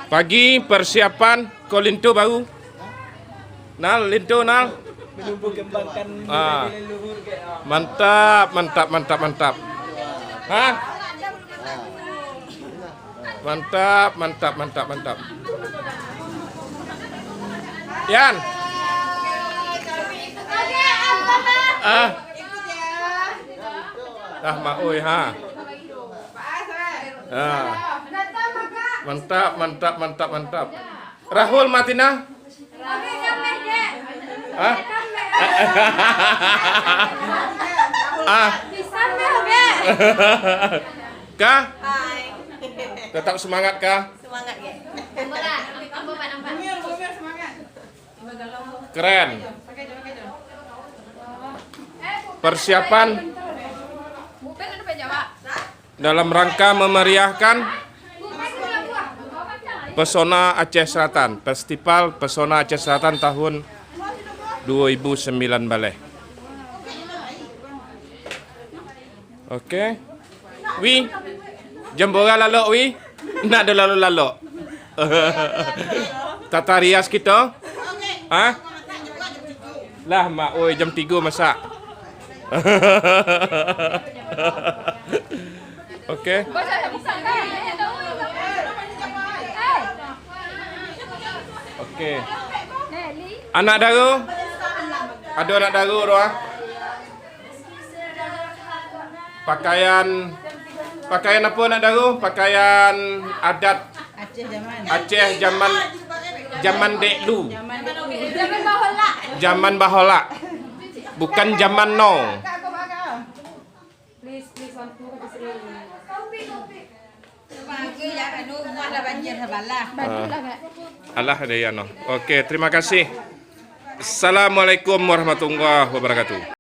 Pagi persiapan kau lintu baru. Nal, lintu nal. Menumbuh kembangkan Ah. nilai luhur ke. Mantap, mantap, mantap, mantap. Hah? Mantap, mantap, mantap, mantap. Yan. Ah. Ah, maui ha. Ah. Mantap, mantap, mantap, mantap. Rahul Matina. Ah. Ah. Kah? Tetap semangat kah? Semangat ya. Keren. Persiapan dalam rangka memeriahkan Pesona Aceh Selatan, Festival Pesona Aceh Selatan tahun 2009 balik. Okey. Wi, jembora lalok wi. Nak ada lalu-lalu. Tata rias kita. Ha? Lah mak oi jam 3 masak. Okey. Okey. Anak daru? Ada anak daru doa? Pakaian apa nak daru? Pakaian adat Aceh zaman deklu. Zaman bahola. Bukan zaman now. Alah ada ya no. Okey, terima kasih. Assalamualaikum warahmatullahi wabarakatuh.